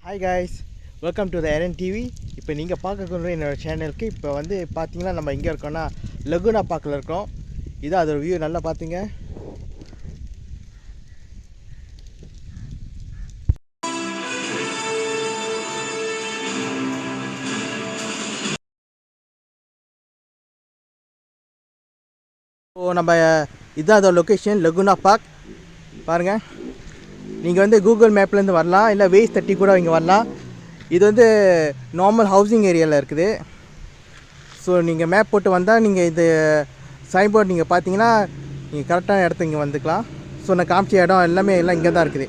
Hi guys, welcome to the earn TV. இப்போ நீங்கள் பார்க்கக்கூடிய என்னோடய சேனலுக்கு இப்போ வந்து பார்த்தீங்கன்னா நம்ம எங்கே இருக்கோம்னா லகுனா பார்க்கில் இருக்கோம். இதான் அதோட வியூ நல்லா பார்த்துங்க. ஸோ நம்ம இதுதான் அதோட லொக்கேஷன் லகுனா பார்க். பாருங்கள், நீங்கள் வந்து கூகுள் மேப்லேருந்து வரலாம், இல்லை வேஸ் தட்டி கூட இங்கே வரலாம். இது வந்து நார்மல் ஹவுசிங் ஏரியாவில் இருக்குது. ஸோ நீங்கள் மேப் போட்டு வந்தால் நீங்கள் இது சைன் போர்டு நீங்கள் பார்த்தீங்கன்னா நீங்கள் கரெக்டான இடத்துக்கு இங்கே வந்துக்கலாம். ஸோ நான் காமிச்ச இடம் எல்லாமே எல்லாம் இங்கே தான் இருக்குது.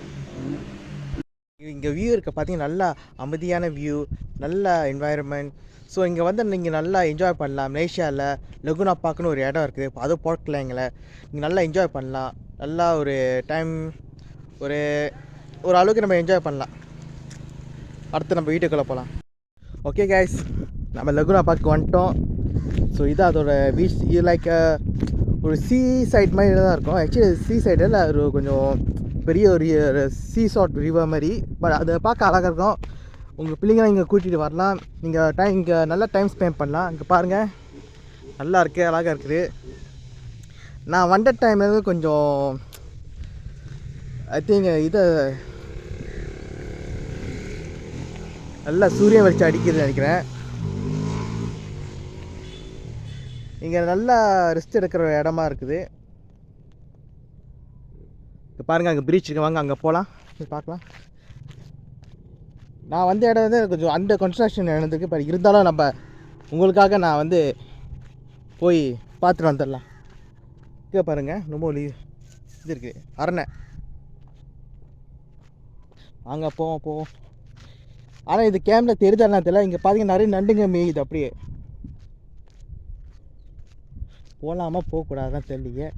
இங்கே வியூ இருக்க பார்த்தீங்கன்னா நல்லா அமைதியான வியூ, நல்ல என்வாயர்மெண்ட். ஸோ இங்கே வந்து நீங்கள் நல்லா என்ஜாய் பண்ணலாம். மலேசியாவில் லகுனா பார்க்குன்னு ஒரு இடம் இருக்குது, அதுவும் போர்ட்லேங்களை நீங்கள் நல்லா என்ஜாய் பண்ணலாம். நல்லா ஒரு டைம் ஒரு ஒரு அளவுக்கு நம்ம என்ஜாய் பண்ணலாம். அடுத்து நம்ம வீட்டுக்குள்ளே போகலாம். ஓகே கைஸ், நம்ம லகுனா பார்க்க வந்துட்டோம். ஸோ இதான் அதோட பீச். இது லைக் ஒரு சீ சைட் மாதிரி தான் இருக்கும். ஆக்சுவலி சீ சைடில் ஒரு கொஞ்சம் பெரிய ஒரு சீ ஷார்ட் ரிவர் மாதிரி. பட் அதை பார்க்க அழகாக இருக்கும். உங்கள் பிள்ளைங்களை இங்கே கூட்டிகிட்டு வரலாம். நீங்கள் இங்கே நல்லா டைம் ஸ்பெண்ட் பண்ணலாம். இங்கே பாருங்கள், நல்லா இருக்குது, அழகாக இருக்குது. நான் வந்த டைமில் கொஞ்சம் ஐ திங்க் இதை நல்லா சூரிய வெளிச்சம் அடிக்குதுன்னு நினைக்கிறேன். இங்கே நல்லா ரெஸ்ட் எடுக்கிற இடமா இருக்குது. இப்போ பாருங்கள், அங்கே பீச் இருக்கு, வாங்க அங்கே போகலாம், பார்க்கலாம். நான் வந்த இடம் வந்து கொஞ்சம் அண்டர் கன்ஸ்ட்ரக்ஷன் நடந்திருக்கு. இப்போ இருந்தாலும் நம்ம உங்களுக்காக நான் வந்து போய் பார்த்துட்டு வந்துடலாம். இங்கே பாருங்கள், ரொம்ப இது இருக்குது அரணை. வாங்க போவோம். ஆனால் இது கேமில் தெரியுதானா தெரியல. இங்கே பார்த்தீங்கன்னா நிறைய நண்டுங்க மேயுது. அப்படியே போகலாமா போகக்கூடாதான் தெரியலையே.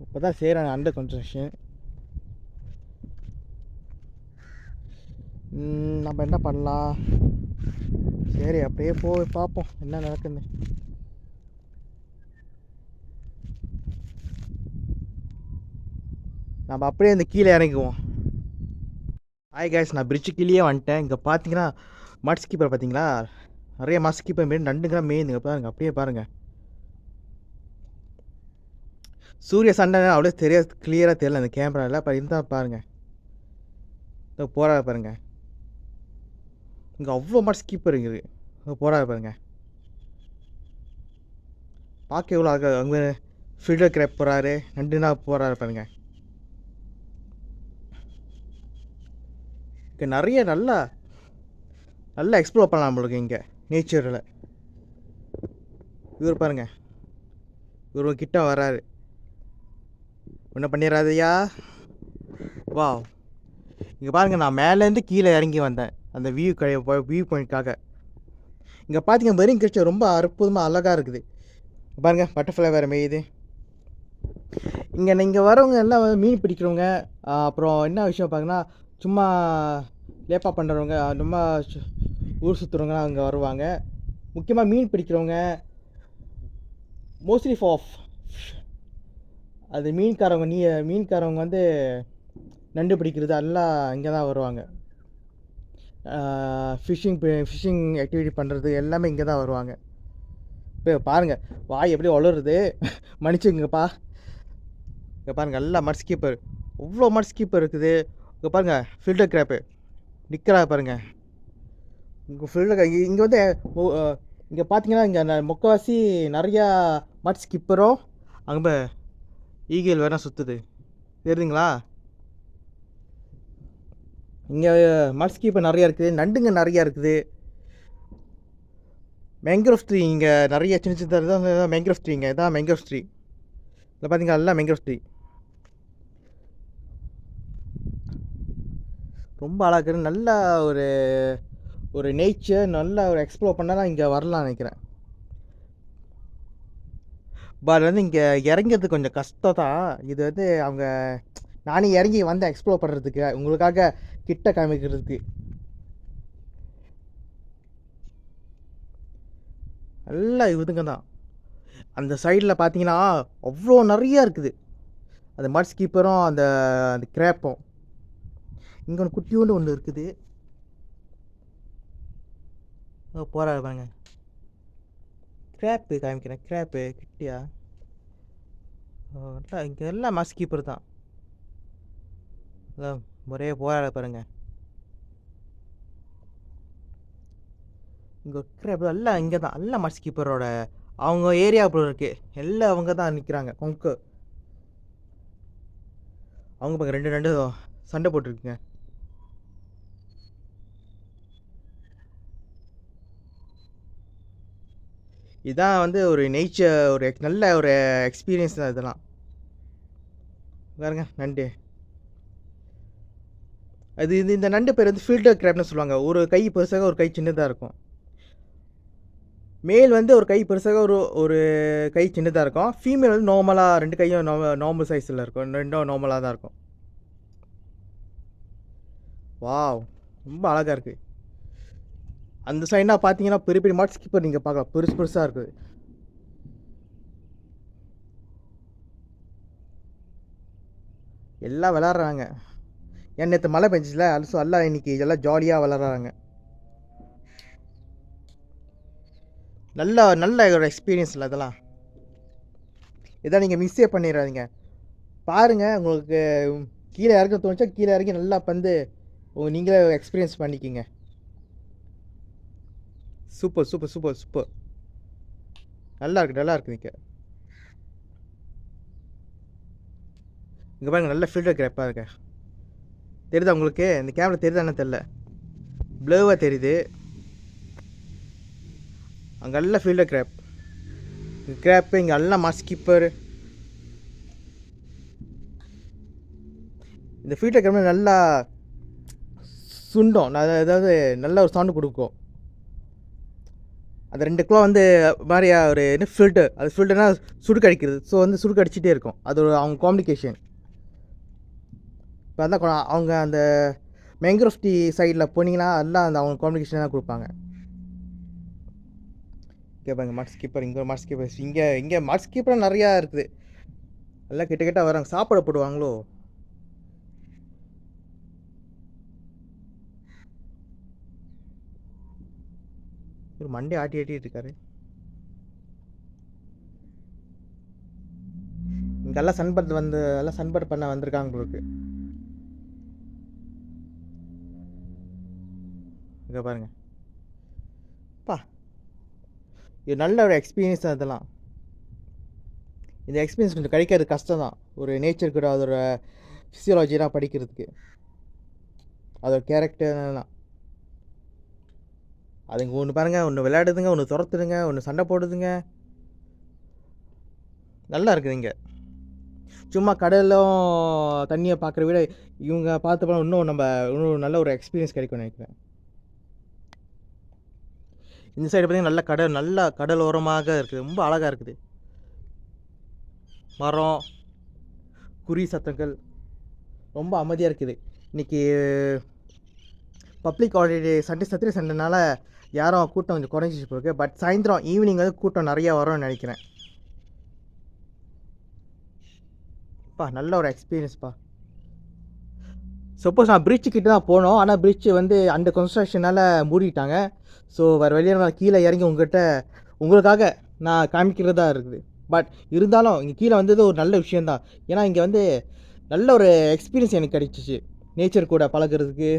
இப்போ தான் செய்கிறாங்க அண்டர் கன்ஸ்ட்ரக்ஷன். நம்ம என்ன பண்ணலாம்? சரி, அப்படியே போய் பார்ப்போம் என்ன நடக்குதுன்னு. நம்ம அப்படியே இந்த கீழே இறங்குவோம். ஹாய் கைஸ், நான் பிரிட்ஜு கீழே வந்துட்டேன். இங்கே பார்த்தீங்கன்னா மட்ஸ் கீப்பர் பார்த்தீங்களா, நிறைய மட்ஸ் கீப்பர் மாரி நண்டுங்கலாம் மேயுதுங்க. பாருங்கள், அப்படியே பாருங்கள். சூரிய சண்டை அவ்வளோ தெரியாது, கிளியராக தெரியல அந்த கேமராவில். இப்போ இருந்தால் பாருங்கள், இதோ போகிறா பாருங்கள். இங்கே அவ்வளோ மட்ஸ் கீப்பர் இருக்குது. போகிறா பாருங்கள், பார்க்க எவ்வளோ அழகாக. அங்கே ஃபில்டர் கிராப் போகிறாரு, நண்டுனா போகிறாரு பாருங்கள். இங்கே நிறைய நல்லா எக்ஸ்ப்ளோர் பண்ணலாம் நம்மளுக்கு இங்கே நேச்சரில். இவர் பாருங்கள், இவர் கிட்ட வராரு, ஒன்றும் பண்ணிடாதையா. வா, இங்கே பாருங்கள், நான் மேலேருந்து கீழே இறங்கி வந்தேன் அந்த வியூ பாயிண்ட்காக. இங்கே பார்த்தீங்கன்னா மெரின் கிச்சர் ரொம்ப அற்புதமாக அழகாக இருக்குது. பாருங்கள், பட்டர்ஃப்ளை வேறு மேயுது. இங்கே நீங்கள் வரவங்க எல்லாம் மீன் பிடிக்கிறவங்க, அப்புறம் என்ன விஷயம் பார்த்தீங்கன்னா சும்மா லேப்பா பண்ணுறவங்க, ரொம்ப ஊர் சுற்றுறவங்க அங்கே வருவாங்க. முக்கியமாக மீன் பிடிக்கிறவங்க, மோஸ்ட்லி ஆஃப் அது மீன்காரவங்க வந்து நண்டு பிடிக்கிறது எல்லாம் இங்கே தான் வருவாங்க. ஃபிஷ்ஷிங் ஆக்டிவிட்டி பண்ணுறது எல்லாமே இங்கே தான் வருவாங்க. இப்போ பாருங்கள், வாய் எப்படி வளருது, மன்னிச்சுங்கப்பா. இங்கே பாருங்கள், நல்லா மட்ஸ் கீப்பர், அவ்வளோ மட்ஸ் கீப்பர் இருக்குது. இங்கே பாருங்கள், ஃபில்டர் கிராப்பு நிற்கிறா பாருங்கள். இங்கே ஃபில்டர் இங்கே வந்து இங்கே பார்த்தீங்கன்னா இங்கே முக்கால்வாசி நிறையா மட்ஸ் கீப்பரும் அங்கே ஈகிள் வேணால் சுற்றுது, தெரியுதுங்களா? இங்கே மட்ஸ் கீப்பர் நிறையா இருக்குது, நண்டுங்க நிறையா இருக்குது. மேங்க்ரோவ் ட்ரீ இங்கே நிறைய சின்ன சின்ன மேங்க்ரோவ் ட்ரீங்க. இதான் மேங்க்ரோவ் ட்ரீ. இதில் பார்த்தீங்கன்னா எல்லாம் மேங்க்ரோவ் ட்ரீ ரொம்ப அழகாக இருக்குது. நல்ல ஒரு நேச்சர், நல்ல ஒரு எக்ஸ்ப்ளோர் பண்ணால் இங்கே வரலாம் நினைக்கிறேன். பட் வந்து இங்கே இறங்கிறது கொஞ்சம் கஷ்டம் தான். இது வந்து நானே இறங்கி வந்து எக்ஸ்ப்ளோர் பண்ணுறதுக்கு, உங்களுக்காக கிட்ட காமிக்கிறதுக்கு. நல்லா இதுங்க தான். அந்த சைடில் பார்த்தீங்கன்னா அவ்வளோ நிறையா இருக்குது, அந்த மட்ஸ் கீப்பரும் அந்த கிராப்பும். இங்கே ஒன்று குட்டியோண்டு ஒன்று இருக்குது. போகிறாரு பாருங்க. கிராப்பு காமிக்கிறேன். கிராப்பு கிட்டியா இங்கே எல்லாம் மாஸ் கீப்பர் தான். அதான் ஒரே போராட பாருங்க. இங்கே கிராப் எல்லாம் இங்கே தான். எல்லாம் மாஸ் கீப்பரோட அவங்க ஏரியா அப்புறம் இருக்கு. எல்லாம் அவங்க தான் நிற்கிறாங்க. கொங்கு அவங்க பாருங்க, ரெண்டு சண்டை போட்டிருக்குங்க. இதான் வந்து ஒரு நேச்சர், ஒரு நல்ல ஒரு எக்ஸ்பீரியன்ஸ் தான் இதெல்லாம். பாருங்க நண்டு. இந்த நண்டு பேர் வந்து ஃபில்டர் கிராப்னு சொல்லுவாங்க. ஒரு கை பெருசாக ஒரு கை சின்னதாக இருக்கும். மேல் வந்து ஒரு கை பெருசாக ஒரு கை சின்னதாக இருக்கும். ஃபீமேல் வந்து நார்மலாக 2 கையும் நார்மல் சைஸில் இருக்கும். 2ம் நார்மலாக தான் இருக்கும். வாவ், ரொம்ப அழகாக இருக்குது. அந்த சைடுனா பார்த்தீங்கன்னா பெரிய பெரிய மாட் ஸ்கிப்பர் நீங்கள் பார்க்கலாம். பெருசாக இருக்குது. எல்லாம் விளாட்றாங்க. ஏன் நேற்று மழை பெஞ்சிச்சுல, அல்சோ எல்லாம் இன்னைக்கு எல்லாம் ஜாலியாக விளாட்றாங்க. நல்ல ஒரு எக்ஸ்பீரியன்ஸ் இல்லை அதெல்லாம். இதான் நீங்கள் மிஸ்ஸே பண்ணிடாதீங்க. பாருங்கள், உங்களுக்கு கீழே இறக்க தோணுச்சா கீழே இறக்கி நல்லா வந்து நீங்களே எக்ஸ்பீரியன்ஸ் பண்ணிக்கிங்க. Super super super super. நல்லா இருக்கு நீங்கள். இங்கே பாருங்க, நல்ல ஃபில்டர் கிராப்பாக இருக்கு. தெரியுதா உங்களுக்கு? இந்த கேமரா தெரியுதா என்ன தெரில, ப்ளூவாக தெரியுது. அங்கே நல்ல ஃபீல்டர் கிராப்பு இங்கே எல்லாம் மாஸ் கீப்பர். இந்த ஃபீல்டர் கிராப் நல்லா சுண்டும், அதாவது நல்ல ஒரு சவுண்டு கொடுக்கும். அந்த 2 கிலோ வந்து மாதிரியா ஒரு என்ன ஃபில்டர், அது ஃபில்டர்னால் சுடுக்கு அடிக்கிறது. ஸோ வந்து சுடுக்கு அடிச்சிட்டே இருக்கும். அது ஒரு அவங்க காம்யூனிகேஷன். இப்போ அதான் அவங்க அந்த மேங்க்ரோவ் டீ சைடில் போனீங்கன்னா எல்லாம் அந்த அவங்க காம்யூனிகேஷன் தான் கொடுப்பாங்க. கேட்பாங்க மாட் ஸ்கிப்பர். இங்கே மாட் ஸ்கிப்பர், இங்கே மாட் ஸ்கிப்பர் நிறையா இருக்குது. எல்லாம் கிட்ட வராங்க. சாப்பாடு போடுவாங்களோ? ஒரு மண்டே ஆட்டிட்டு இருக்காரு. இங்கெல்லாம் சன்பட் பண்ண வந்திருக்காங்க உங்களுக்கு. இங்கே பாருங்க பா, இது நல்ல ஒரு எக்ஸ்பீரியன்ஸ் தான் இதெல்லாம். இந்த எக்ஸ்பீரியன்ஸ் கொஞ்சம் கிடைக்கிறது கஷ்டம் தான். ஒரு நேச்சர் கூட அதோட ஃபிசியாலஜிலாம் படிக்கிறதுக்கு, அதோட கேரக்டர்லாம். அதுங்க ஒன்று பாருங்கள், ஒன்று விளையாடுதுங்க, ஒன்று துரத்துடுங்க, ஒன்று சண்டை போடுதுங்க. நல்லா இருக்குது இங்கே. சும்மா கடலும் தண்ணியை பார்க்குற விட இவங்க பார்த்து போனால் இன்னும் நல்ல ஒரு எக்ஸ்பீரியன்ஸ் கிடைக்கும்னு நினைக்கிறேன். இந்த சைடு பார்த்திங்கன்னா நல்ல கடல் ஓரமாக இருக்குது. ரொம்ப அழகாக இருக்குது. மரம், குறி சத்தங்கள், ரொம்ப அமைதியாக இருக்குது. இன்றைக்கி பப்ளிக் ஹாலிடே, சாட்டர்டே சண்டேனால யாரும் கூட்டம் கொஞ்சம் குறைஞ்சிச்சு போயிருக்கு. பட் சாயந்தரம் ஈவினிங் வந்து கூட்டம் நிறையா வரும்னு நினைக்கிறேன். நல்ல ஒரு எக்ஸ்பீரியன்ஸ்ப்பா. சப்போஸ் நான் பிரிட்ஜு கிட்ட தான் போனோம், ஆனால் பிரிட்ஜு வந்து அந்த கன்ஸ்ட்ரக்ஷனால் மூடிட்டாங்க. ஸோ வேறு வெளியே நான் கீழே இறங்கி உங்களுக்காக நான் காமிக்கிறதா இருக்குது. பட் இருந்தாலும் இங்கே கீழே வந்தது ஒரு நல்ல விஷயந்தான். ஏன்னா இங்கே வந்து நல்ல ஒரு எக்ஸ்பீரியன்ஸ் எனக்கு கிடைச்சிச்சு. நேச்சர் கூட பழகிறதுக்கு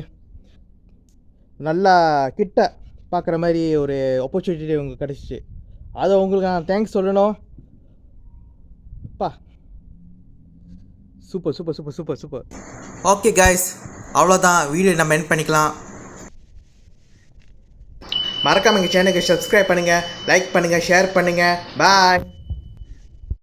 நல்லா கிட்ட பார்க்குற மாதிரி ஒரு ஆப்பர்ச்சுனிட்டி உங்களுக்கு கிடச்சிச்சு. அதை உங்களுக்கு நான் தேங்க்ஸ் சொல்லணும். Super super super super super. Okay guys, அவ்வளோதான். வீடியோ நம்ம எண்ட் பண்ணிக்கலாம். மறக்காமல் எங்கள் சேனலுக்கு சப்ஸ்கிரைப் பண்ணுங்கள், லைக் பண்ணுங்கள், ஷேர் பண்ணுங்கள். பாய்.